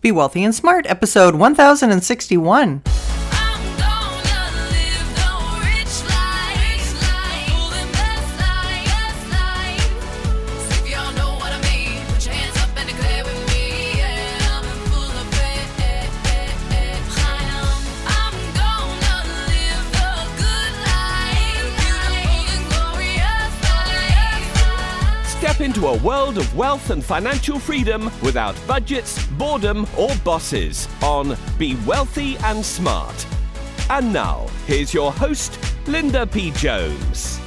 Be Wealthy and Smart, episode 1061. Step into a world of wealth and financial freedom without budgets, boredom, or bosses on Be Wealthy and Smart. And now, here's your host, Linda P. Jones.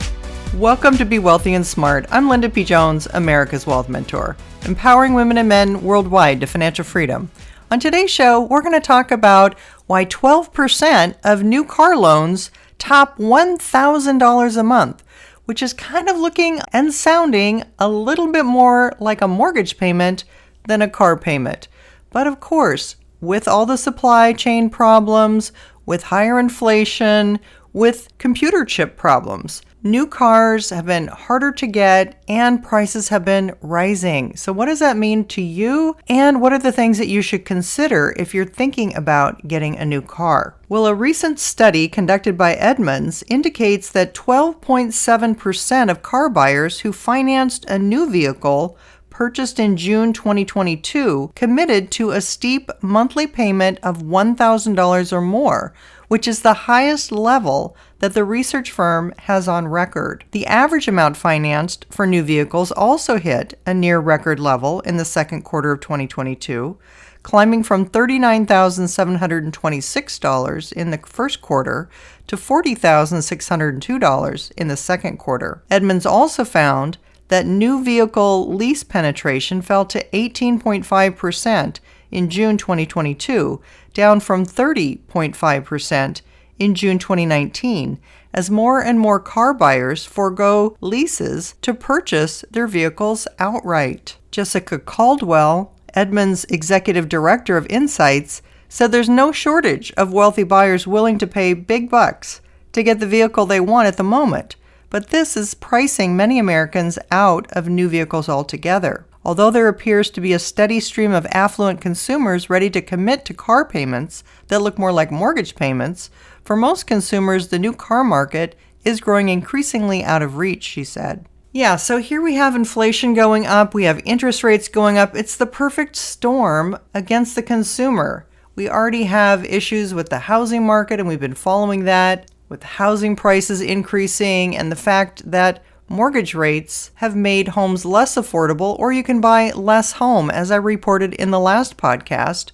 Welcome to Be Wealthy and Smart. I'm Linda P. Jones, America's Wealth Mentor, empowering women and men worldwide to financial freedom. On today's show, we're going to talk about why 12% of new car loans top $1,000 a month, which is kind of looking and sounding a little bit more like a mortgage payment than a car payment. But of course, with all the supply chain problems, with higher inflation, with computer chip problems, new cars have been harder to get and prices have been rising. So what does that mean to you? And what are the things that you should consider if you're thinking about getting a new car? Well, a recent study conducted by Edmunds indicates that 12.7% of car buyers who financed a new vehicle purchased in June 2022 committed to a steep monthly payment of $1,000 or more, which is the highest level that the research firm has on record. The average amount financed for new vehicles also hit a near record level in the second quarter of 2022, climbing from $39,726 in the first quarter to $40,602 in the second quarter. Edmunds also found that new vehicle lease penetration fell to 18.5% in June 2022, down from 30.5% in June 2019, as more and more car buyers forego leases to purchase their vehicles outright. Jessica Caldwell, Edmunds' executive director of Insights, said there's no shortage of wealthy buyers willing to pay big bucks to get the vehicle they want at the moment, but this is pricing many Americans out of new vehicles altogether. Although there appears to be a steady stream of affluent consumers ready to commit to car payments that look more like mortgage payments, for most consumers, the new car market is growing increasingly out of reach, she said. Yeah, so here we have inflation going up, we have interest rates going up. It's the perfect storm against the consumer. We already have issues with the housing market, and we've been following that, with housing prices increasing and the fact that mortgage rates have made homes less affordable, or you can buy less home, as I reported in the last podcast,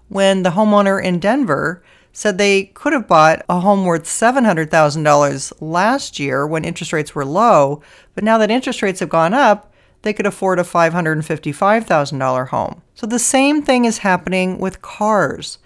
when the homeowner in Denver said they could have bought a home worth $700,000 last year when interest rates were low, but now that interest rates have gone up, they could afford a $555,000 home. So the same thing is happening with cars,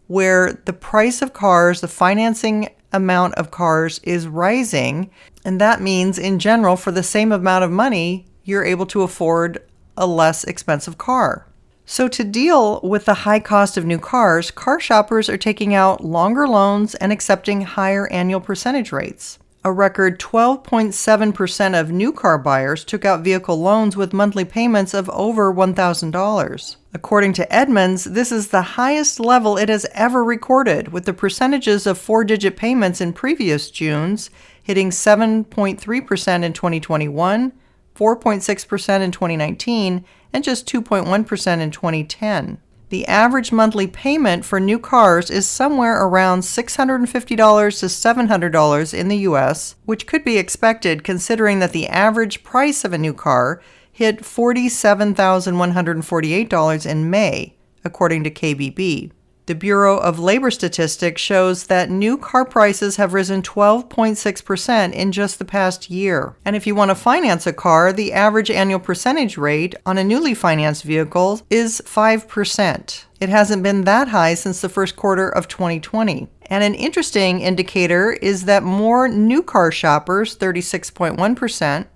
where the price of cars, the financing amount of cars is rising, and that means in general for the same amount of money you're able to afford a less expensive car. So to deal with the high cost of new cars, car shoppers are taking out longer loans and accepting higher annual percentage rates. A record 12.7% of new car buyers took out vehicle loans with monthly payments of over $1,000. According to Edmunds, this is the highest level it has ever recorded, with the percentages of four-digit payments in previous Junes hitting 7.3% in 2021, 4.6% in 2019, and just 2.1% in 2010. The average monthly payment for new cars is somewhere around $650 to $700 in the U.S., which could be expected considering that the average price of a new car hit $47,148 in May, according to KBB. The Bureau of Labor Statistics shows that new car prices have risen 12.6% in just the past year. And if you want to finance a car, the average annual percentage rate on a newly financed vehicle is 5%. It hasn't been that high since the first quarter of 2020. And an interesting indicator is that more new car shoppers, 36.1%,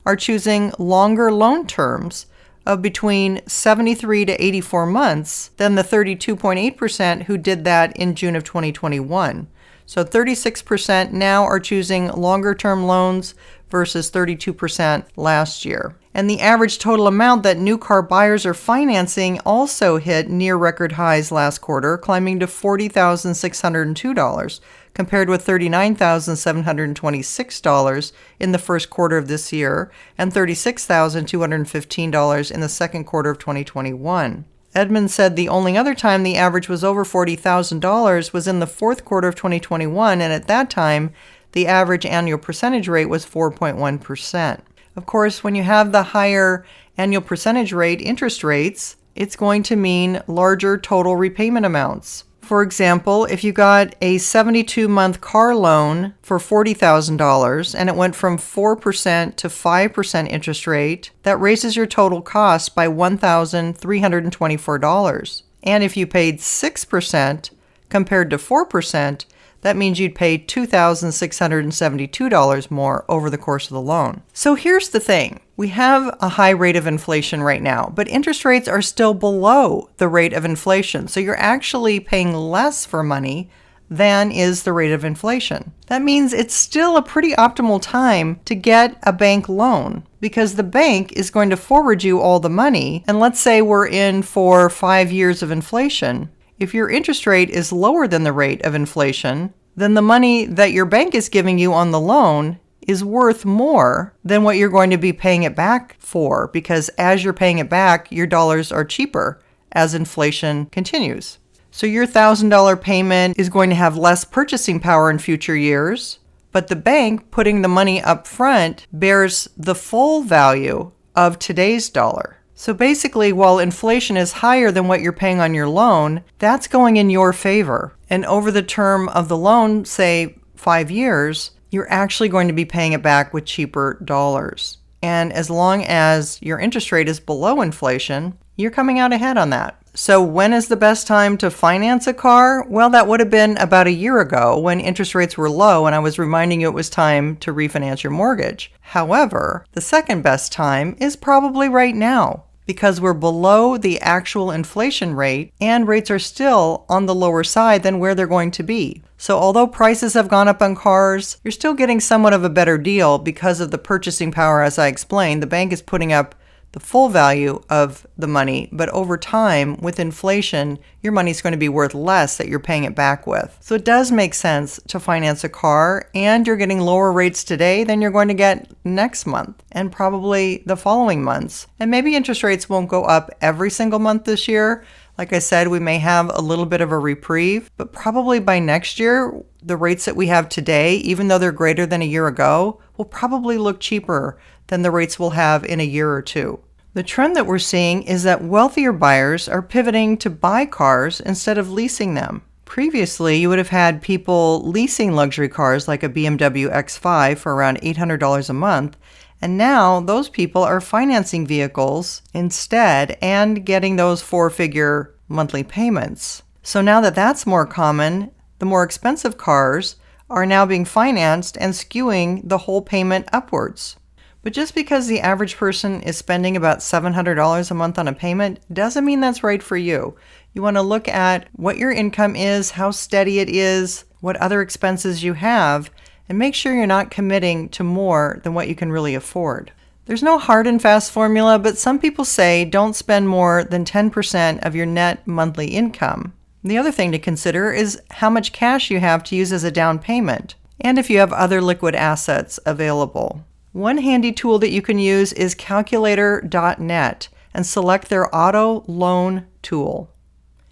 are choosing longer loan terms of between 73 to 84 months than the 32.8% who did that in June of 2021. So 36% now are choosing longer term loans versus 32% last year. And the average total amount that new car buyers are financing also hit near record highs last quarter, climbing to $40,602, compared with $39,726 in the first quarter of this year and $36,215 in the second quarter of 2021. Edmunds said the only other time the average was over $40,000 was in the fourth quarter of 2021, and at that time, the average annual percentage rate was 4.1%. Of course, when you have the higher annual percentage rate interest rates, it's going to mean larger total repayment amounts. For example, if you got a 72-month car loan for $40,000 and it went from 4% to 5% interest rate, that raises your total cost by $1,324. And if you paid 6% compared to 4%, that means you'd pay $2,672 more over the course of the loan. So here's the thing. We have a high rate of inflation right now, but interest rates are still below the rate of inflation. So you're actually paying less for money than is the rate of inflation. That means it's still a pretty optimal time to get a bank loan because the bank is going to forward you all the money. And let's say we're in for 5 years of inflation. If your interest rate is lower than the rate of inflation, then the money that your bank is giving you on the loan is worth more than what you're going to be paying it back for, because as you're paying it back, your dollars are cheaper as inflation continues. So your $1,000 payment is going to have less purchasing power in future years, but the bank putting the money up front bears the full value of today's dollar. So basically, while inflation is higher than what you're paying on your loan, that's going in your favor. And over the term of the loan, say 5 years, you're actually going to be paying it back with cheaper dollars. And as long as your interest rate is below inflation, you're coming out ahead on that. So when is the best time to finance a car? Well, that would have been about a year ago when interest rates were low and I was reminding you it was time to refinance your mortgage. However, the second best time is probably right now because we're below the actual inflation rate and rates are still on the lower side than where they're going to be. So although prices have gone up on cars, you're still getting somewhat of a better deal because of the purchasing power. As I explained, the bank is putting up the full value of the money, but over time, with inflation, your money's going to be worth less that you're paying it back with. So it does make sense to finance a car, and you're getting lower rates today than you're going to get next month, and probably the following months. And maybe interest rates won't go up every single month this year. Like I said, we may have a little bit of a reprieve, but probably by next year, the rates that we have today, even though they're greater than a year ago, will probably look cheaper than the rates we'll have in a year or two. The trend that we're seeing is that wealthier buyers are pivoting to buy cars instead of leasing them. Previously, you would have had people leasing luxury cars like a BMW X5 for around $800 a month, and now those people are financing vehicles instead and getting those four-figure monthly payments. So now that that's more common, the more expensive cars are now being financed and skewing the whole payment upwards. But just because the average person is spending about $700 a month on a payment doesn't mean that's right for you. You want to look at what your income is, how steady it is, what other expenses you have, and make sure you're not committing to more than what you can really afford. There's no hard and fast formula, but some people say don't spend more than 10% of your net monthly income. The other thing to consider is how much cash you have to use as a down payment, and if you have other liquid assets available. One handy tool that you can use is calculator.net and select their auto loan tool.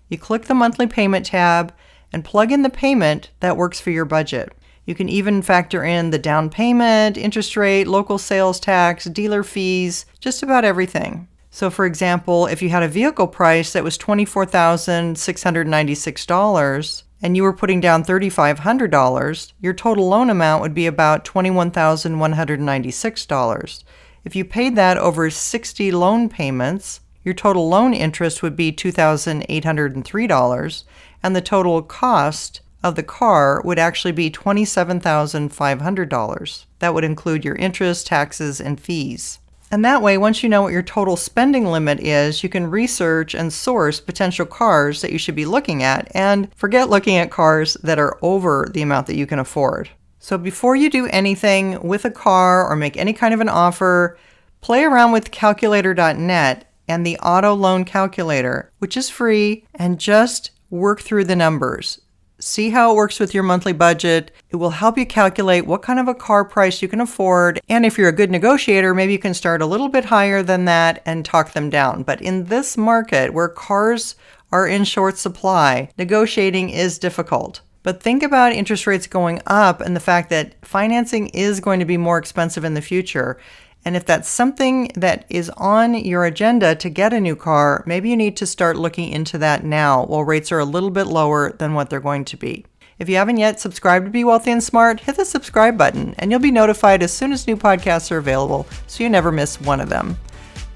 You click the monthly payment tab and plug in the payment that works for your budget. You can even factor in the down payment, interest rate, local sales tax, dealer fees, just about everything. So for example, if you had a vehicle price that was $24,696 and you were putting down $3,500, your total loan amount would be about $21,196. If you paid that over 60 loan payments, your total loan interest would be $2,803, and the total cost of the car would actually be $27,500. That would include your interest, taxes, and fees. And that way, once you know what your total spending limit is, you can research and source potential cars that you should be looking at, and forget looking at cars that are over the amount that you can afford. So before you do anything with a car or make any kind of an offer, Play around with calculator.net and the auto loan calculator, which is free, and just work through the numbers. See how it works with your monthly budget. It will help you calculate what kind of a car price you can afford. And if you're a good negotiator, maybe you can start a little bit higher than that and talk them down. But in this market where cars are in short supply, negotiating is difficult. But think about interest rates going up and the fact that financing is going to be more expensive in the future. And if that's something that is on your agenda to get a new car, maybe you need to start looking into that now while rates are a little bit lower than what they're going to be. If you haven't yet subscribed to Be Wealthy and Smart, hit the subscribe button and you'll be notified as soon as new podcasts are available so you never miss one of them.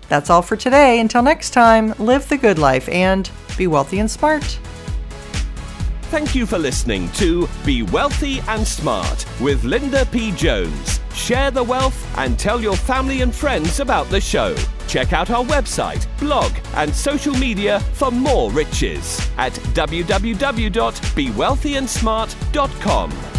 That's all for today. Until next time, live the good life and be wealthy and smart. Thank you for listening to Be Wealthy and Smart with Linda P. Jones. Share the wealth and tell your family and friends about the show. Check out our website, blog, and social media for more riches at www.bewealthyandsmart.com.